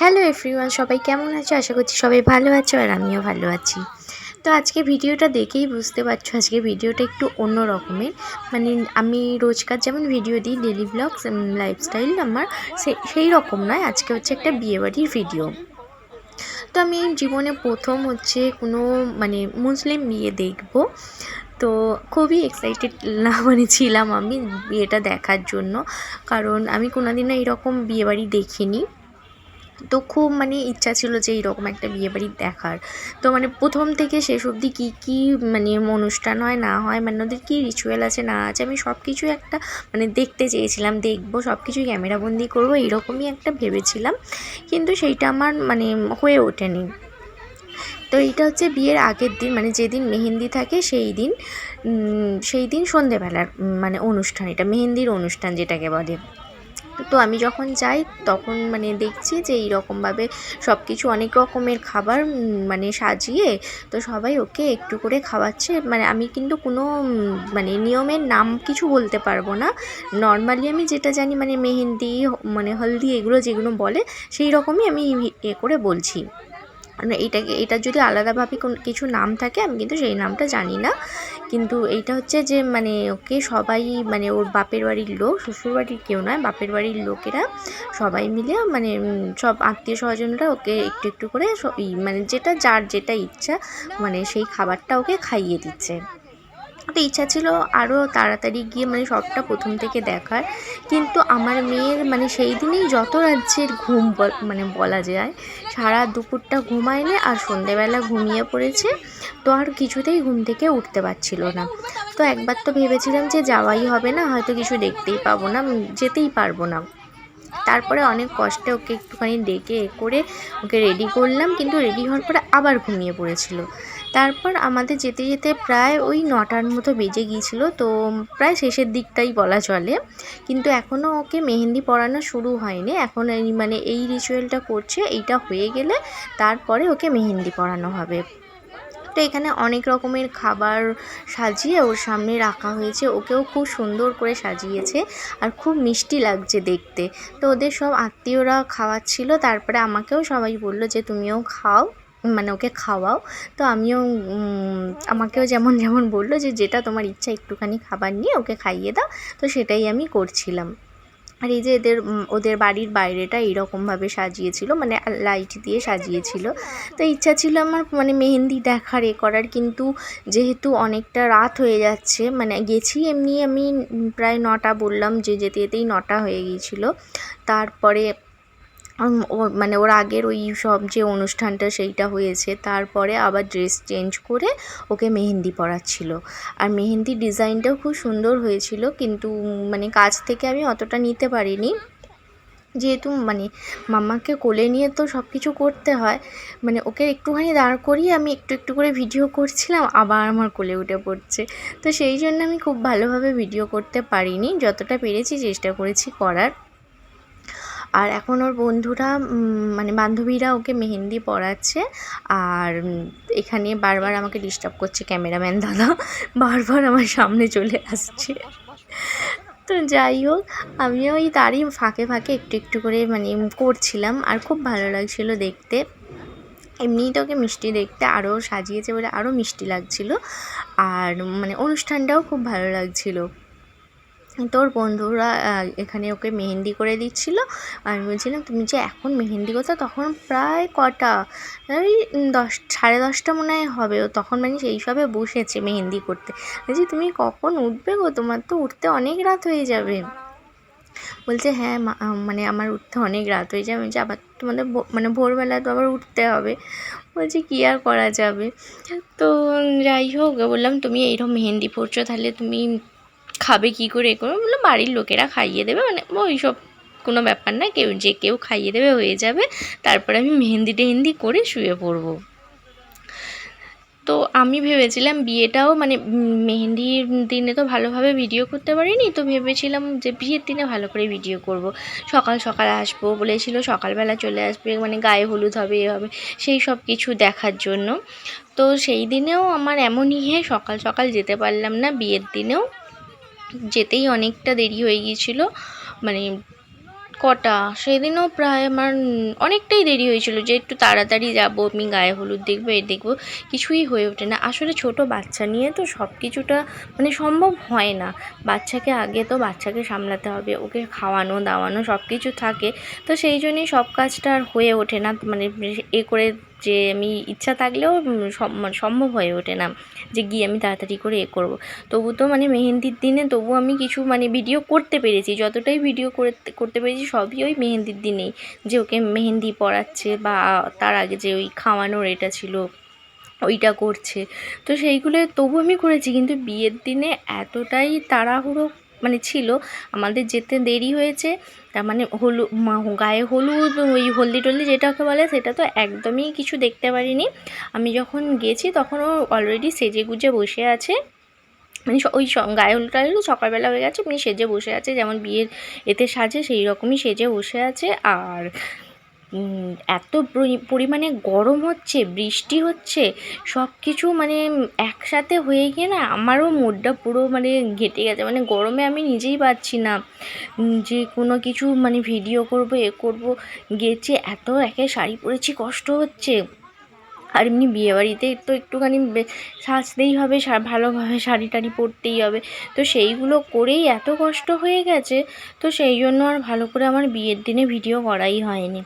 Hello everyone, সবাই কেমন আছো? আশা করছি সবাই ভালো আছো আর আমিও ভালো আছি। তো আজকে ভিডিওটা দেখেই বুঝতে পারছো আজকে ভিডিওটা একটু অন্য রকমের। মানে আমি রোজকার যেমন ভিডিও দিই ডেলি ব্লগস লাইফস্টাইল আমার সেই রকম নয়, আজকে হচ্ছে একটা বিয়েবাড়ির ভিডিও। তো আমি জীবনে প্রথম হচ্ছে কোনো মুসলিম বিয়ে দেখব। তো খুবই এক্সাইটেড ছিলাম আমি বিয়েটা দেখার জন্য, কারণ আমি কোনোদিনও এরকম বিয়েবাড়ি দেখিনি। তো খুব ইচ্ছা ছিল যে এইরকম একটা বিয়েবাড়ি দেখার। তো প্রথম থেকে শেষ অবধি কী অনুষ্ঠান হয় না হয়, ওদের কী রিচুয়াল আছে না আছে, আমি সব কিছুই একটা দেখতে চেয়েছিলাম, দেখবো সব কিছুই ক্যামেরাবন্দি করবো, এইরকমই একটা ভেবেছিলাম। কিন্তু সেইটা আমার হয়ে ওঠেনি। তো এইটা হচ্ছে বিয়ের আগের দিন, যেদিন মেহেন্দি থাকে সেই দিন সন্ধেবেলার অনুষ্ঠান, এটা মেহেন্দির অনুষ্ঠান যেটাকে বলে। তো আমি যখন যাই তখন দেখছি যে এইরকমভাবে সব কিছু অনেক রকমের খাবার সাজিয়ে, তো সবাই ওকে একটু করে খাওয়াচ্ছে। আমি কিন্তু কোনো নিয়মের নাম কিছু বলতে পারবো না। নর্মালি আমি যেটা জানি মেহেন্দি হলদি এগুলো যেগুলো বলে সেই রকমই আমি করে বলছি। এটার যদি আলাদাভাবে কোনো কিছু নাম থাকে আমি কিন্তু সেই নামটা জানি না। কিন্তু এইটা হচ্ছে যে ওকে সবাই ওর বাপের বাড়ির লোক, শ্বশুরবাড়ির কেউ নয়, বাপের বাড়ির লোকেরা সবাই মিলে সব আত্মীয় স্বজনরা ওকে একটু একটু করে যেটা যার যেটা ইচ্ছা সেই খাবারটা ওকে খাইয়ে দিচ্ছে। তো ইচ্ছা ছিল আরও তাড়াতাড়ি গিয়ে সবটা প্রথম থেকে দেখার, কিন্তু আমার মেয়ের সেই দিনেই যত রাজ্যের ঘুম বলা যায়, সারা দুপুরটা ঘুমায়নি আর সন্ধেবেলা ঘুমিয়ে পড়েছে। তো আর কিছুতেই ঘুম থেকে উঠতে পারছিল না। তো একবার তো ভেবেছিলাম যে যাওয়াই হবে না, হয়তো কিছু দেখতেই পাবো না, যেতেই পারবো না। তারপরে অনেক কষ্টে ওকে একটুখানি ডেকে করে ওকে রেডি করলাম, কিন্তু রেডি হওয়ার পরে আবার ঘুমিয়ে পড়েছিল। তারপর আমাদের যেতে যেতে প্রায় ওই 9টার মতো বেজে গিয়েছিলো, তো প্রায় শেষের দিকটাই বলা চলে। কিন্তু এখনও ওকে মেহেন্দি পরানো শুরু হয়নি, এখন এই রিচুয়ালটা করছে, এইটা হয়ে গেলে তারপরে ওকে মেহেন্দি পরানো হবে। তো এখানে অনেক রকমের খাবার সাজিয়ে ওর সামনে রাখা হয়েছে, ওকেও খুব সুন্দর করে সাজিয়েছে আর খুব মিষ্টি লাগছে দেখতে। তো ওদের সব আত্মীয়রা খাওয়াচ্ছিল, তারপরে আমাকেও সবাই বললো যে তুমিও খাও, ওকে খাওয়াও। তো আমিও আমাকেও যেমন যেমন বললো যে যেটা তোমার ইচ্ছা একটুখানি খাবার নিয়ে ওকে খাইয়ে দাও, তো সেটাই আমি করছিলাম। আর এই যে ওদের বাড়ির বাইরেটা এইরকমভাবে সাজিয়েছিল, লাইট দিয়ে সাজিয়েছিল। তো ইচ্ছা ছিল আমার মেহেন্দি দেখার করার, কিন্তু যেহেতু অনেকটা রাত হয়ে যাচ্ছে, গেছি এমনি আমি প্রায় 9টা, বললাম যে যেতে যেতেই 9টা হয়ে গিয়েছিলো। তারপরে ওর আগের ওই সব যে অনুষ্ঠানটা সেইটা হয়েছে, তারপরে আবার ড্রেস চেঞ্জ করে ওকে মেহেন্দি পরাচ্ছিল। আর মেহেন্দির ডিজাইনটাও খুব সুন্দর হয়েছিল, কিন্তু কাছ থেকে আমি অতটা নিতে পারিনি, যেহেতু মাম্মাকে কোলে নিয়ে তো সব কিছু করতে হয়। ওকে একটুখানি দাঁড় করিয়ে আমি একটু একটু করে ভিডিও করছিলাম, আবার আমার কোলে উঠে পড়ছে। তো সেই জন্য আমি খুব ভালোভাবে ভিডিও করতে পারিনি, যতটা পেরেছি চেষ্টা করেছি করার। আর এখন ওর বন্ধুরা বান্ধবীরা ওকে মেহেন্দি পরাচ্ছে, আর এখানে বারবার আমাকে ডিস্টার্ব করছে ক্যামেরাম্যান দাদা, বারবার আমার সামনে চলে আসছে। তো যাই হোক, আমিও ওই তারই ফাঁকে ফাঁকে একটু একটু করে করছিলাম, আর খুব ভালো লাগছিল দেখতে। এমনিই তো ওকে মিষ্টি দেখতে, আরও সাজিয়েছে বলে আরও মিষ্টি লাগছিল, আর অনুষ্ঠানটাও খুব ভালো লাগছিল। তোর বন্ধুরা এখানে ওকে মেহেন্দি করে দিচ্ছিল। আমি বলছিলাম তুমি যে এখন মেহেন্দি করছো, তখন প্রায় কটা, ওই 10, 10:30 মনে হয় হবে, ও তখন সেই সবে বসেছে মেহেন্দি করতে। বলছি তুমি কখন উঠবে গো, তোমার তো উঠতে অনেক রাত হয়ে যাবে। বলছে হ্যাঁ আমার উঠতে অনেক রাত হয়ে যাবে, যে আবার তোমাদের ভোরবেলা তো আবার উঠতে হবে। বলছি কী আর করা যাবে। তো যাই হোক, বললাম তুমি এইরকম মেহেন্দি পরছো, তাহলে তুমি খাবে কী করে করো? বললাম বাড়ির লোকেরা খাইয়ে দেবে, ওই সব কোনো ব্যাপার না, কেউ খাইয়ে দেবে, হয়ে যাবে, তারপরে আমি মেহেন্দি টেহেন্দি করে শুয়ে পড়বো। তো আমি ভেবেছিলাম বিয়েটাও মেহেন্দির দিনে তো ভালোভাবে ভিডিও করতে পারিনি, তো ভেবেছিলাম যে বিয়ের দিনে ভালো করে ভিডিও করব। সকাল সকাল আসবো বলেছিল, সকালবেলা চলে আসবে, গায়ে হলুদ হবে এ হবে, সেই সব কিছু দেখার জন্য। তো সেই দিনেও আমার এমনই সকাল সকাল যেতে পারলাম না, বিয়ের দিনেও যেতেই অনেকটা দেরি হয়ে গিয়েছিলো, কটা সেদিনও প্রায় আমার অনেকটাই দেরি হয়েছিল যে একটু তাড়াতাড়ি যাবো, আমি গায়ে হলুদ দেখবো, এ দেখবো, কিছুই হয়ে ওঠে না। আসলে ছোট বাচ্চা নিয়ে তো সব কিছুটা মানে সম্ভব হয় না। বাচ্চাকে আগে তো বাচ্চাকে সামলাতে হবে, ওকে খাওয়ানো দাওয়ানো সব কিছু থাকে, তো সেই জন্যই সব কাজটা আর হয়ে ওঠে না। মানে এ করে যে আমি ইচ্ছা থাকলেও সম্ভব হয়ে ওঠে না যে গিয়ে আমি তাড়াতাড়ি করে এ করবো। তবু তো মানে মেহেন্দির দিনে তবু আমি কিছু মানে ভিডিও করতে পেরেছি, যতটাই ভিডিও করতে পেরেছি সবই ওই মেহেন্দির দিনেই, যে ওকে মেহেন্দি পরাচ্ছে বা তার আগে যে ওই খাওয়ানোর এটা ছিল ওইটা করছে, তো সেইগুলো তবু আমি করেছি। কিন্তু বিয়ের দিনে এতটাই তাড়াহুড়ো মানে ছিল, আমাদের যেতে দেরি হয়েছে, তার মানে গায়ে হলুদ ওই হলদি টলদি যেটাকে বলে সেটা তো একদমই কিছু দেখতে পারিনি। আমি যখন গেছি তখন ও অলরেডি সেজে গুজে বসে আছে, মানে ওই গায়ে হলুদ টায়ে হলুদ সকালবেলা হয়ে গেছে, এমনি সেজে বসে আছে, যেমন বিয়ের এতে সাজে সেই রকমই সেজে বসে আছে। আর এত পরিমাণে গরম হচ্ছে, বৃষ্টি হচ্ছে, সব কিছু মানে একসাথে হয়ে গিয়ে না আমারও মুডটা পুরো মানে ঘেটে গেছে। মানে গরমে আমি নিজেই পারছি না যে কোনো কিছু মানে ভিডিও করব এ করব, গেছে এত একে শাড়ি পরেছি কষ্ট হচ্ছে। আর এমনি বিয়েবাড়িতে তো একটুখানি সাজতেই হবে, ভালোভাবে শাড়ি টাড়ি পরতেই হবে, তো সেইগুলো করেই এত কষ্ট হয়ে গেছে, তো সেই জন্য আর ভালো করে আমার বিয়ের দিনে ভিডিও করাই হয়নি।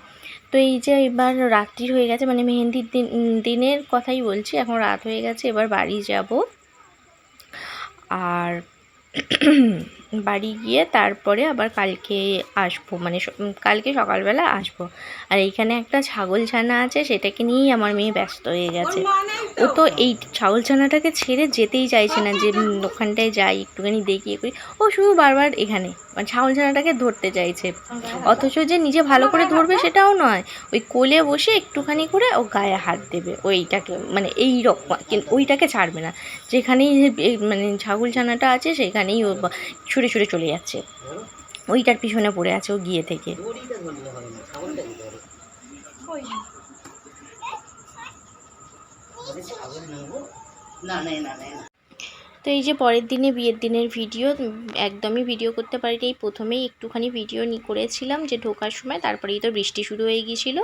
তো এই যে এবার রাত্রি হয়ে গেছে, মানে মেহেন্দির দিনের কথাই বলছি, এখন রাত হয়ে গেছে, এবার বাড়ি যাব। আর বাড়ি গিয়ে তারপরে আবার কালকে আসবো, মানে কালকে সকালবেলা আসবো। আর এইখানে একটা ছাগল ছানা আছে, সেটাকে নিয়েই আমার মেয়ে ব্যস্ত হয়ে গেছে। ও তো এই ছাগল ছানাটাকে ছেড়ে যেতেই চাইছে না, যে ওখানটায় যাই একটুখানি দেখি করি, ও শুধু বারবার এখানে মানে ছাগল ছানাটাকে ধরতে চাইছে। অথচ যে নিজে ভালো করে ধরবে সেটাও নয়, ওই কোলে বসে একটুখানি করে ও গায়ে হাত দেবে ওইটাকে, মানে এই রকম, কিন্তু ওইটাকে ছাড়বে না। যেখানেই মানে ছাগল ছানাটা আছে সেখানেই ও ছুটে ছুটে চলে যাচ্ছে, ওইটার পিছনে পড়ে আছে ও গিয়ে থেকে। তো এই যে পরের দিনে বিয়ের দিনের ভিডিও, একদমই ভিডিও করতে পারিনি। এই প্রথমেই একটুখানি ভিডিও করেছিলাম যে ঢোকার সময়, তারপরেই তো বৃষ্টি শুরু হয়ে গিয়েছিলো।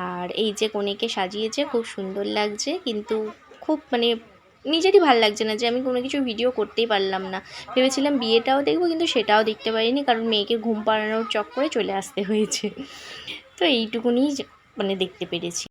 আর এই যে কনেকে সাজিয়েছে, খুব সুন্দর লাগছে, কিন্তু খুব মানে নিজেরই ভাল লাগছে না যে আমি কোনো কিছু ভিডিও করতেই পারলাম না। ভেবেছিলাম বিয়েটাও দেখবো, কিন্তু সেটাও দেখতে পারিনি, কারণ মেয়েকে ঘুম পাড়ানোর চক্করে চলে আসতে হয়েছে। তো এইটুকুনি মানে দেখতে পেরেছি।